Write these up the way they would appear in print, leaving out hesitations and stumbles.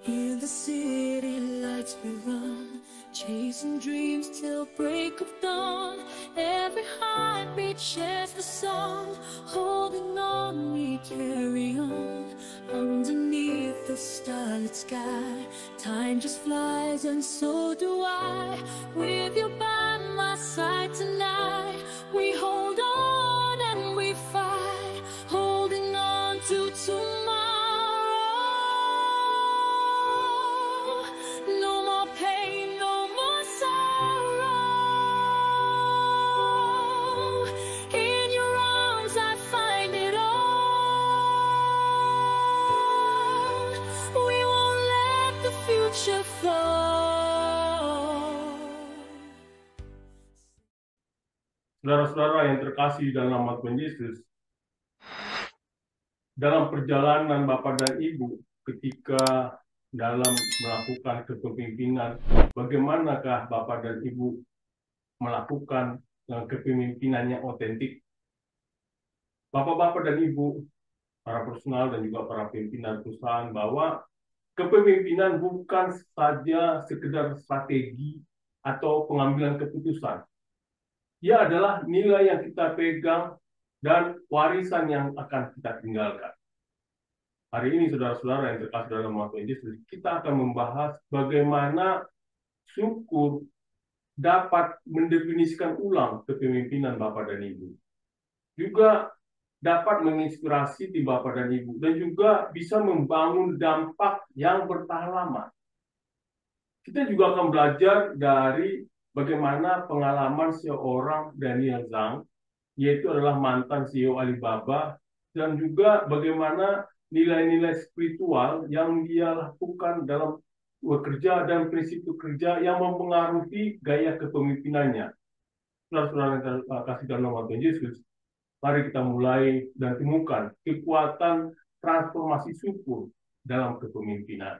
In the city lights we run, chasing dreams till break of dawn. Every heartbeat shares the song, holding on we carry on. Underneath the starlit sky, time just flies and so do I. With you by my side tonight, we hold on and we fight, holding on to tomorrow. No more pain, no more sorrow. In your arms I find it all. We won't let the future fall. Saudara-saudara yang terkasih dalam nama Tuhan Yesus, dalam perjalanan Bapak dan Ibu ketika dalam melakukan kepemimpinan, bagaimanakah Bapak dan Ibu melakukan kepemimpinan yang otentik? Bapak-bapak dan Ibu, para personal dan juga para pimpinan perusahaan, bahwa kepemimpinan bukan saja sekedar strategi atau pengambilan keputusan. Ia adalah nilai yang kita pegang dan warisan yang akan kita tinggalkan. Hari ini, saudara-saudara yang terkasih dalam nama Tuhan Yesus, kita akan membahas bagaimana syukur dapat mendefinisikan ulang kepemimpinan Bapak dan Ibu. Juga dapat menginspirasi tim Bapak dan Ibu, dan juga bisa membangun dampak yang bertahan lama. Kita juga akan belajar dari bagaimana pengalaman seorang Daniel Zhang, yaitu adalah mantan CEO Alibaba, dan juga bagaimana nilai-nilai spiritual yang dia lakukan dalam bekerja dan prinsip bekerja yang mempengaruhi gaya kepemimpinannya. Saudara-saudara yang terkasih dalam nama Tuhan Yesus, mari kita mulai dan temukan kekuatan transformasi syukur dalam kepemimpinan.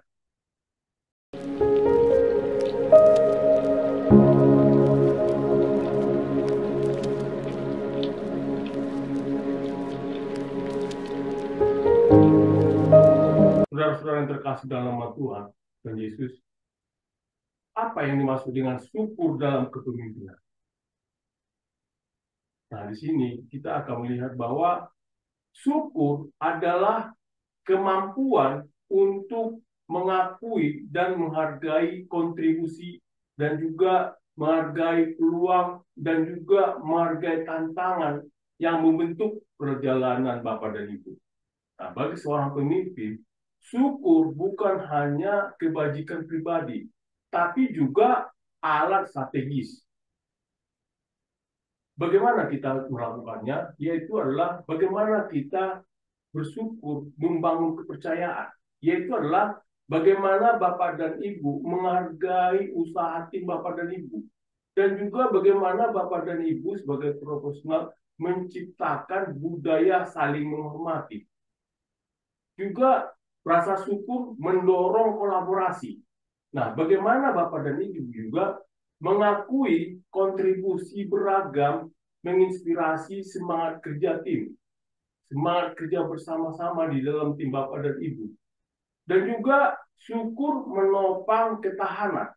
Saudara-saudara yang terkasih dalam nama Tuhan dan Yesus, apa yang dimaksud dengan syukur dalam kepemimpinan? Nah, di sini kita akan melihat bahwa syukur adalah kemampuan untuk mengakui dan menghargai kontribusi dan juga menghargai peluang dan juga menghargai tantangan yang membentuk perjalanan Bapak dan Ibu. Nah, bagi seorang pemimpin, syukur bukan hanya kebajikan pribadi, tapi juga alat strategis. Bagaimana kita melakukannya? Yaitu adalah bagaimana kita bersyukur, membangun kepercayaan. Yaitu adalah bagaimana Bapak dan Ibu menghargai usaha tim Bapak dan Ibu. Dan juga bagaimana Bapak dan Ibu sebagai profesional menciptakan budaya saling menghormati. Juga rasa syukur mendorong kolaborasi. Nah, bagaimana Bapak dan Ibu juga mengakui kontribusi beragam, menginspirasi semangat kerja tim, semangat kerja bersama-sama di dalam tim Bapak dan Ibu. Dan juga syukur menopang ketahanan,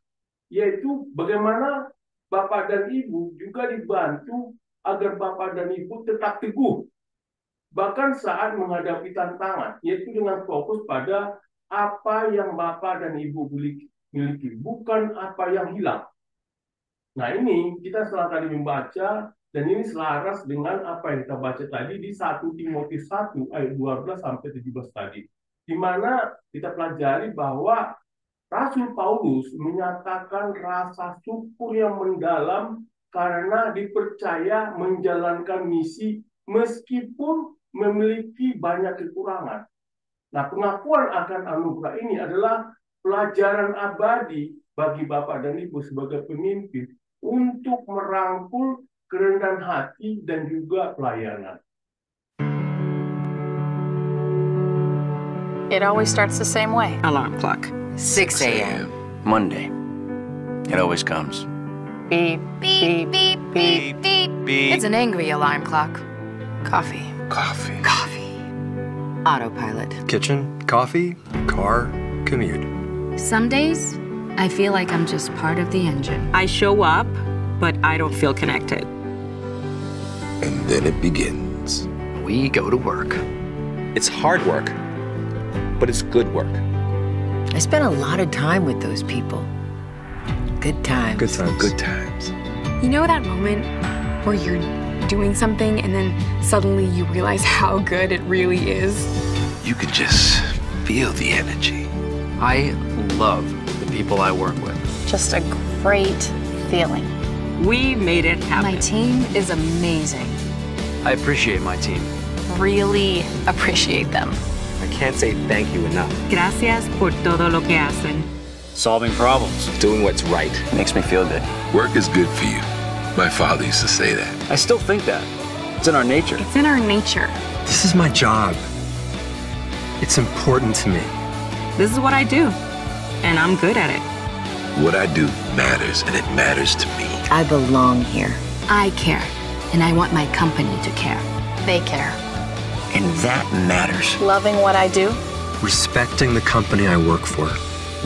yaitu bagaimana Bapak dan Ibu juga dibantu agar Bapak dan Ibu tetap teguh bahkan saat menghadapi tantangan, yaitu dengan fokus pada apa yang Bapak dan Ibu miliki, bukan apa yang hilang. Nah, ini kita setelah tadi membaca, dan ini selaras dengan apa yang kita baca tadi di 1 Timotius 1 ayat 12 sampai 17 tadi, di mana kita pelajari bahwa Rasul Paulus menyatakan rasa syukur yang mendalam karena dipercaya menjalankan misi meskipun memiliki banyak kekurangan. Nah, pengakuan akan anugerah ini adalah pelajaran abadi bagi Bapak dan Ibu sebagai pemimpin untuk merangkul kerendahan hati dan juga pelayanan. It always starts the same way. Alarm clock. 6 a.m. Monday. It always comes. Beep, beep, beep, beep, beep, beep. It's an angry alarm clock. Coffee. Coffee. Autopilot. Kitchen, coffee, car, commute. Some days, I feel like I'm just part of the engine. I show up, but I don't feel connected. And then it begins. We go to work. It's hard work, but it's good work. I spent a lot of time with those people. Good times. Good times. Good times. You know that moment where you're doing something and then suddenly you realize how good it really is? You could just feel the energy. I love the people I work with. Just a great feeling. We made it happen. My team is amazing. I appreciate my team. Really appreciate them. I can't say thank you enough. Gracias por todo lo que hacen. Solving problems. Doing what's right. Makes me feel good. Work is good for you. My father used to say that. I still think that. It's in our nature. It's in our nature. This is my job. It's important to me. This is what I do, and I'm good at it. What I do matters, and it matters to me. I belong here. I care, and I want my company to care. They care. And that matters. Loving what I do. Respecting the company I work for.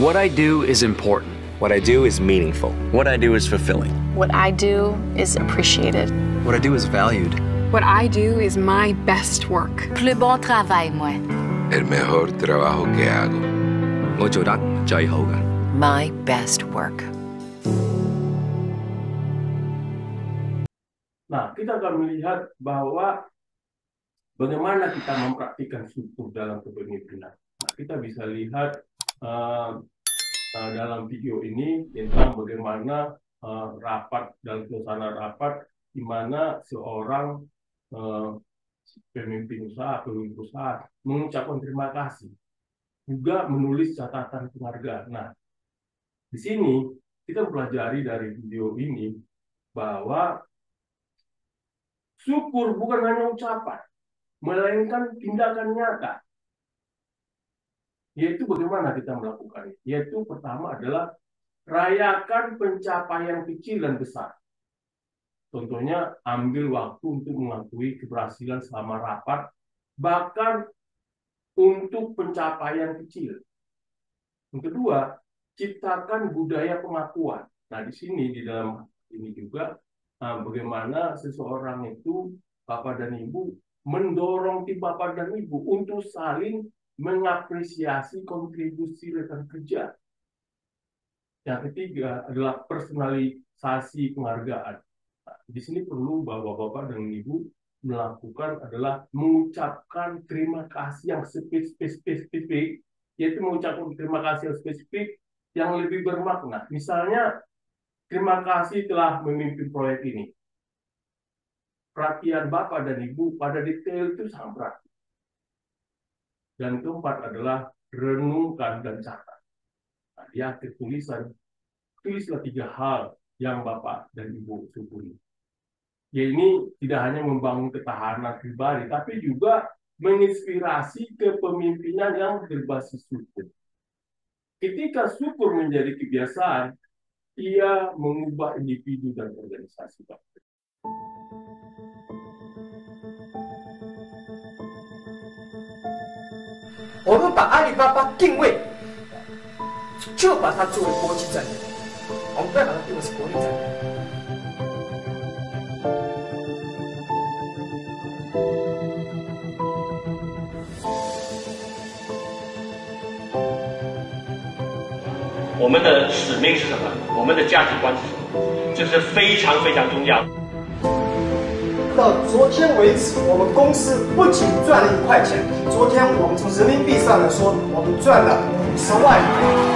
What I do is important. What I do is meaningful. What I do is fulfilling. What I do is appreciated. What I do is valued. What I do is my best work. Plus bon travail, moi. El mejor trabajo que hago. My best work. Nah, kita akan melihat bahwa bagaimana kita mempraktikkan syukur dalam kepemimpinan. Nah, kita bisa lihat dalam video ini tentang bagaimana rapat dalam suasana rapat di mana seorang pemimpin usaha mengucapkan terima kasih, juga menulis catatan penghargaan. Nah, di sini kita pelajari dari video ini bahwa syukur bukan hanya ucapan, melainkan tindakan nyata. Yaitu bagaimana kita melakukannya. Yaitu pertama adalah rayakan pencapaian kecil dan besar. Contohnya, ambil waktu untuk mengakui keberhasilan selama rapat, bahkan untuk pencapaian kecil. Yang kedua, ciptakan budaya pengakuan. Nah, di sini, di dalam ini juga, bagaimana seseorang itu, Bapak dan Ibu, mendorong tim Bapak dan Ibu untuk saling mengapresiasi kontribusi rekan kerja. Yang ketiga adalah personalisasi penghargaan. Nah, di sini perlu Bapak-Bapak dan Ibu melakukan adalah mengucapkan terima kasih yang spesifik, yaitu mengucapkan terima kasih yang spesifik yang lebih bermakna. Misalnya, terima kasih telah memimpin proyek ini. Perhatian Bapak dan Ibu pada detail itu sangat berarti. Dan keempat adalah renungkan dan catat. Nah, di akhir tulisan, tulislah 3 hal yang Bapak dan Ibu syukuri. Ya, ini tidak hanya membangun ketahanan pribadi, tapi juga menginspirasi kepemimpinan yang berbasis syukur. Ketika syukur menjadi kebiasaan, ia mengubah individu dan organisasi.我们把阿里巴巴定位，就把它作为国际战略，我们不要把它定位是国内战略。我们的使命是什么？我们的价值观是什么？这是非常非常重要。到昨天为止，我们公司不仅赚了1块钱，昨天我们从人民币上来说，我们赚了50万元。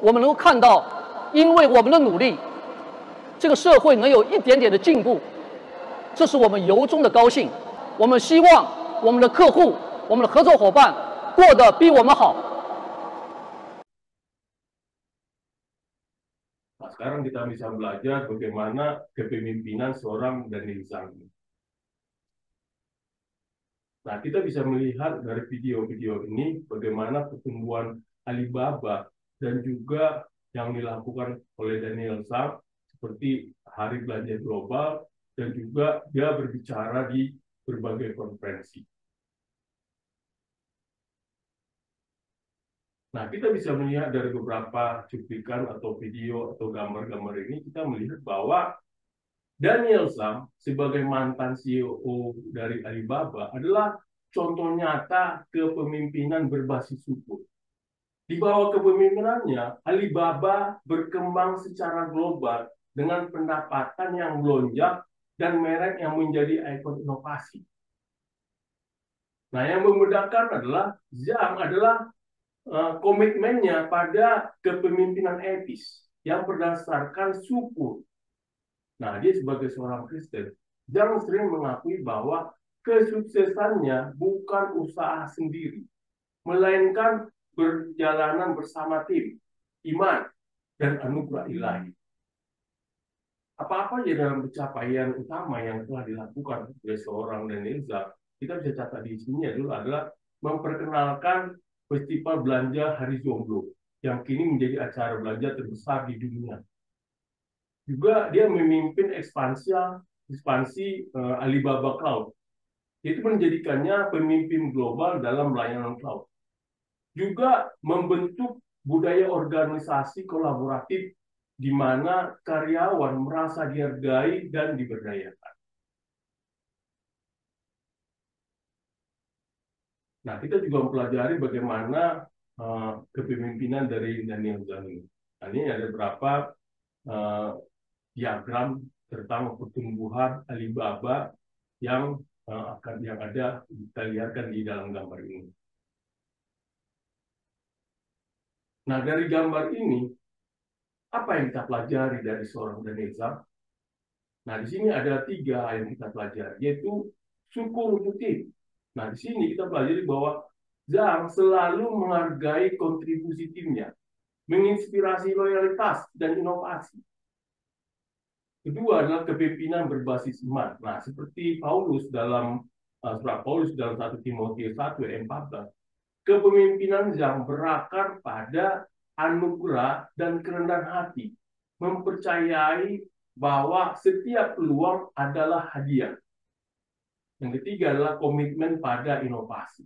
我们能够看到，因为我们的努力，这个社会能有一点点的进步，这是我们由衷的高兴。我们希望我们的客户、我们的合作伙伴过得比我们好。 Nah, sekarang kita bisa belajar bagaimana kepemimpinan seorang Daniel Zhang. Nah, kita bisa melihat dari video-video ini bagaimana pertumbuhan Alibaba dan juga yang dilakukan oleh Daniel Zhang seperti Hari Belanja Global dan juga dia berbicara di berbagai konferensi. Nah, kita bisa melihat dari beberapa cuplikan atau video atau gambar-gambar ini, kita melihat bahwa Daniel Zhang sebagai mantan CEO dari Alibaba adalah contoh nyata kepemimpinan berbasis syukur. Di bawah kepemimpinannya, Alibaba berkembang secara global dengan pendapatan yang melonjak dan merek yang menjadi ikon inovasi. Nah, yang membedakan adalah Zhang adalah komitmennya pada kepemimpinan etis yang berdasarkan syukur. Nah, dia sebagai seorang Kristen, Zhang sering mengakui bahwa kesuksesannya bukan usaha sendiri, melainkan perjalanan bersama tim, iman, dan anugerah ilahi. Apa-apa ya dalam pencapaian utama yang telah dilakukan oleh seorang Daniel Zhang, kita bisa catat di sini adalah memperkenalkan Festival Belanja Hari Jomblo yang kini menjadi acara belanja terbesar di dunia. Juga dia memimpin ekspansi Alibaba Cloud, yaitu menjadikannya pemimpin global dalam layanan cloud. Juga membentuk budaya organisasi kolaboratif di mana karyawan merasa dihargai dan diberdayakan. Nah, kita juga mempelajari bagaimana kepemimpinan dari Daniel Zhang ini. Nah, ini ada beberapa diagram tentang pertumbuhan Alibaba yang ada kita lihatkan di dalam gambar ini. Nah, dari gambar ini, apa yang kita pelajari dari seorang Daniel Zhang? Nah, di sini ada 3 hal yang kita pelajari, yaitu syukur untuk tim. Nah, di sini kita pelajari bahwa Zhang selalu menghargai kontribusi timnya, menginspirasi loyalitas dan inovasi. Kedua adalah kepemimpinan berbasis iman. Nah, seperti Paulus dalam surat Paulus dalam 1 Timotius 1 ayat 14, kepemimpinan Zhang berakar pada anugerah dan kerendahan hati, mempercayai bahwa setiap peluang adalah hadiah. Yang ketiga adalah komitmen pada inovasi.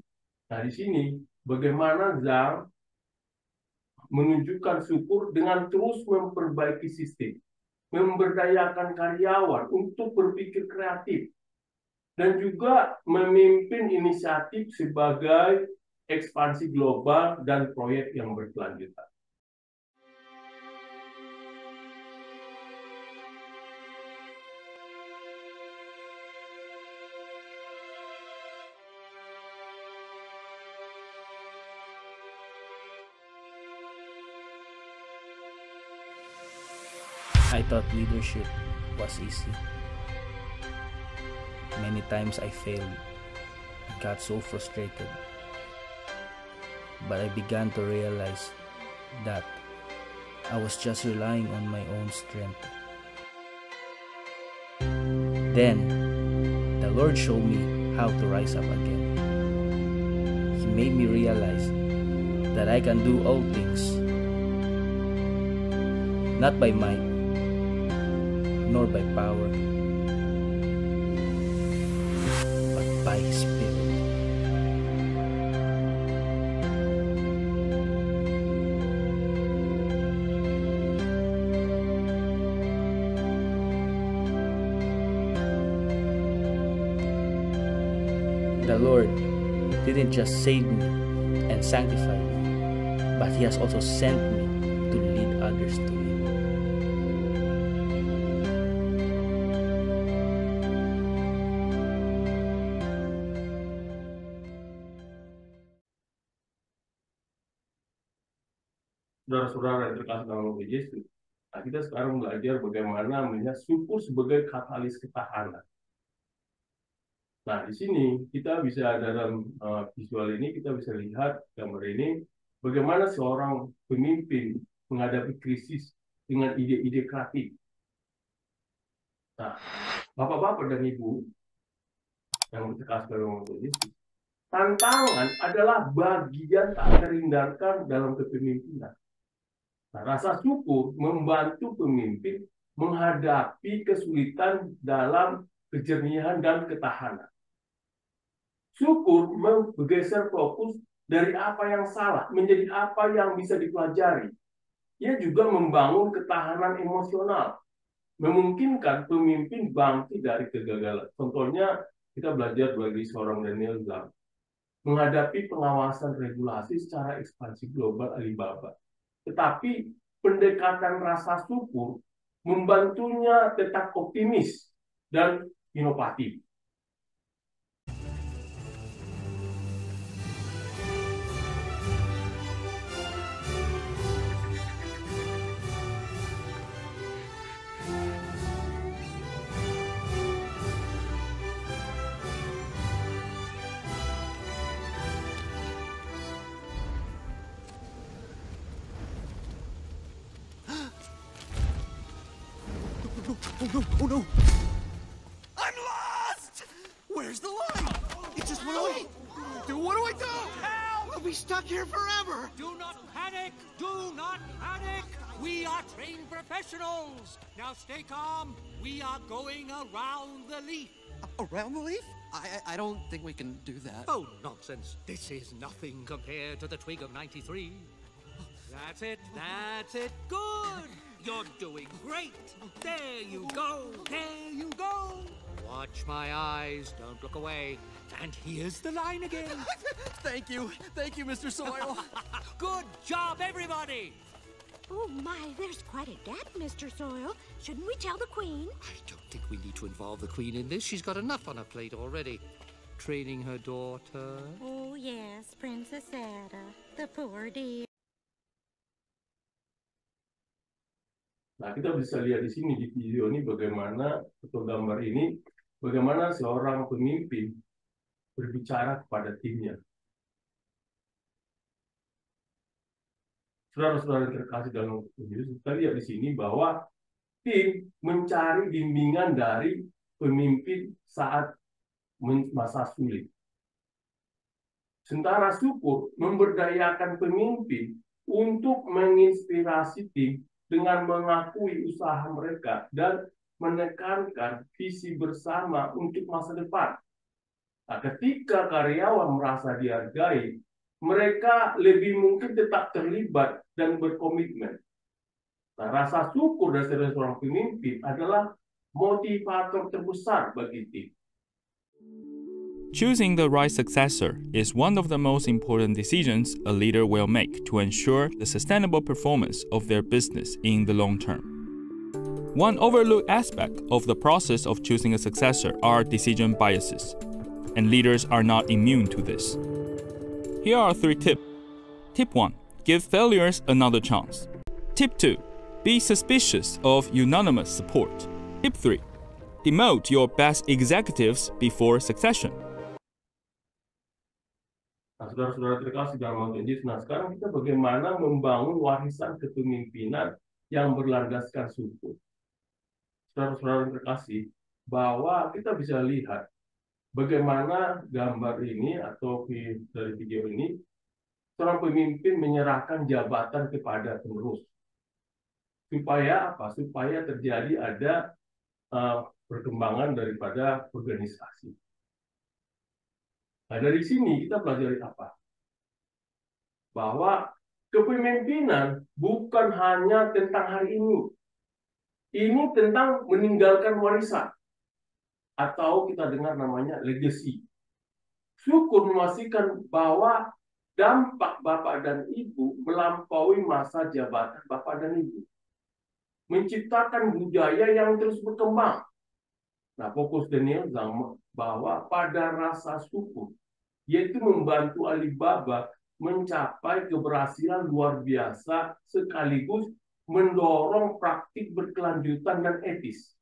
Nah, di sini bagaimana Zhang menunjukkan syukur dengan terus memperbaiki sistem, memberdayakan karyawan untuk berpikir kreatif, dan juga memimpin inisiatif sebagai ekspansi global dan proyek yang berkelanjutan. I thought leadership was easy. Many times I failed. I got so frustrated. But I began to realize that I was just relying on my own strength. Then, the Lord showed me how to rise up again. He made me realize that I can do all things, not by might, nor by power, but by His Spirit. The Lord didn't just save me and sanctify me, but He has also sent me to lead others to Him. Saudara-saudara yang terkasih dalam Tuhan Yesus, nah, kita sekarang belajar bagaimana melihat syukur sebagai katalis ketahanan. Nah, di sini kita bisa dalam visual ini kita bisa lihat gambar ini bagaimana seorang pemimpin menghadapi krisis dengan ide-ide kreatif. Nah, Bapak-bapak dan Ibu yang terkasih dalam Tuhan Yesus, tantangan adalah bagian tak terhindarkan dalam kepemimpinan. Nah, rasa syukur membantu pemimpin menghadapi kesulitan dalam kejernihan dan ketahanan. Syukur bergeser fokus dari apa yang salah menjadi apa yang bisa dipelajari. Ia juga membangun ketahanan emosional, memungkinkan pemimpin bangkit dari kegagalan. Contohnya, kita belajar dari seorang Daniel Zhang menghadapi pengawasan regulasi secara ekspansi global Alibaba. Tetapi pendekatan rasa syukur membantunya tetap optimis dan inovatif. Oh no! I'm lost! Where's the light? It just went away! What do I do? Help! We'll be stuck here forever! Do not panic! Do not panic! We are trained professionals! Now stay calm. We are going around the leaf. Around the leaf? I don't think we can do that. Oh, nonsense. This is nothing compared to the twig of 93. That's it. That's it. Good. You're doing great. There you go. There you go. Watch my eyes. Don't look away. And here's the line again. Thank you. Thank you, Mr. Soil. Good job, everybody. Oh, my, there's quite a gap, Mr. Soil. Shouldn't we tell the Queen? I don't think we need to involve the Queen in this. She's got enough on her plate already. Training her daughter. Oh, yes, Princess Ada, the poor dear. Nah, kita bisa lihat di sini di video ini bagaimana, atau gambar ini, bagaimana seorang pemimpin berbicara kepada timnya. Saudara-saudara terkasih dalam Yesus, kita lihat di sini bahwa tim mencari bimbingan dari pemimpin saat masa sulit. Sementara syukur memberdayakan pemimpin untuk menginspirasi tim dengan mengakui usaha mereka dan menekankan visi bersama untuk masa depan. Nah, ketika karyawan merasa dihargai, mereka lebih mungkin tetap terlibat dan berkomitmen. Nah, rasa syukur dari seorang pemimpin adalah motivator terbesar bagi tim. Choosing the right successor is one of the most important decisions a leader will make to ensure the sustainable performance of their business in the long term. One overlooked aspect of the process of choosing a successor are decision biases, and leaders are not immune to this. Here are 3 tips. Tip 1. Give failures another chance. Tip 2. Be suspicious of unanimous support. Tip 3. Demote your best executives before succession. Nah, saudara-saudara terkasih dalam Tuhan Yesus, nah sekarang kita bagaimana membangun warisan kepemimpinan yang berlandaskan syukur. Saudara-saudara terkasih, bahwa kita bisa lihat bagaimana gambar ini atau dari video ini, seorang pemimpin menyerahkan jabatan kepada penerus. Supaya apa? Supaya terjadi ada perkembangan daripada organisasi. Nah, dari sini kita pelajari apa? Bahwa kepemimpinan bukan hanya tentang hari ini. Ini tentang meninggalkan warisan. Atau kita dengar namanya legacy. Syukur memastikan bahwa dampak Bapak dan Ibu melampaui masa jabatan Bapak dan Ibu. Menciptakan budaya yang terus berkembang. Nah, fokus Daniel Zhang bahwa pada rasa syukur, yaitu membantu Alibaba mencapai keberhasilan luar biasa sekaligus mendorong praktik berkelanjutan dan etis.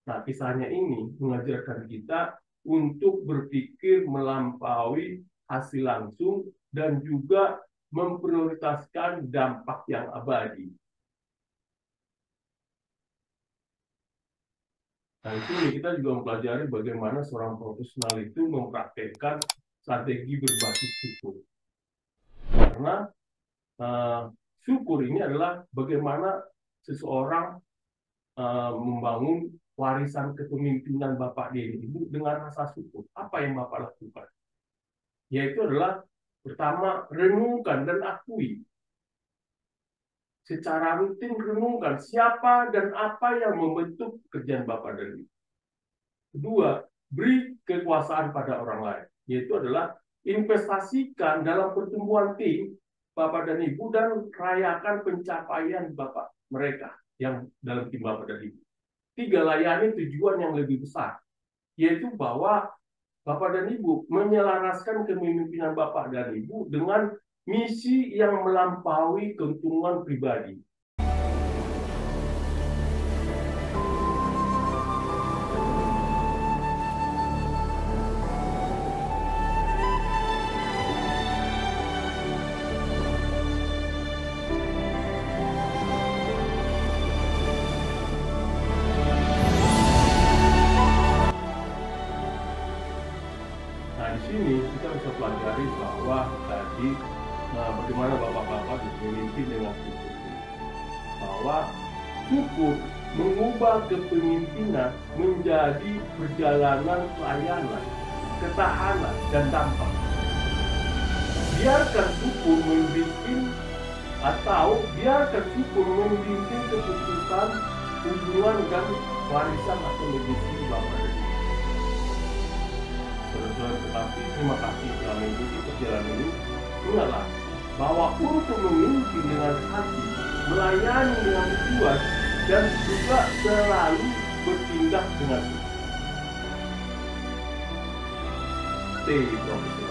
Nah, kisahnya ini mengajarkan kita untuk berpikir melampaui hasil langsung dan juga memprioritaskan dampak yang abadi. Nah, di sini kita juga mempelajari bagaimana seorang profesional itu mempraktekkan strategi berbasis syukur. Karena syukur ini adalah bagaimana seseorang membangun warisan kepemimpinan Bapak dan Ibu dengan rasa syukur. Apa yang Bapak lakukan? Yaitu adalah pertama, renungkan dan akui. Secara rutin renungkan siapa dan apa yang membentuk pekerjaan Bapak dan Ibu. Kedua, beri kekuasaan pada orang lain. Yaitu adalah investasikan dalam pertumbuhan tim Bapak dan Ibu dan rayakan pencapaian Bapak mereka yang dalam tim Bapak dan Ibu. Tiga, layani tujuan yang lebih besar. Yaitu bahwa Bapak dan Ibu menyelaraskan kepemimpinan Bapak dan Ibu dengan misi yang melampaui keuntungan pribadi. Sini kita bisa pelajari bahwa tadi bagaimana bapak-bapak memimpin dengan syukur, bahwa syukur mengubah kepemimpinan menjadi perjalanan pelayanan, ketahanan dan dampak. Biarkan syukur membimbing atau biarkan syukur membimbing keputusan, hubungan dan warisan atau legasi Bapak dan Ibu. Tetapi terima kasih telah mengikuti perjalanan ini. Ingatlah bahwa untuk memimpin dengan hati, melayani dengan tujuan, dan juga selalu bertindak dengan syukur. Stay profesional.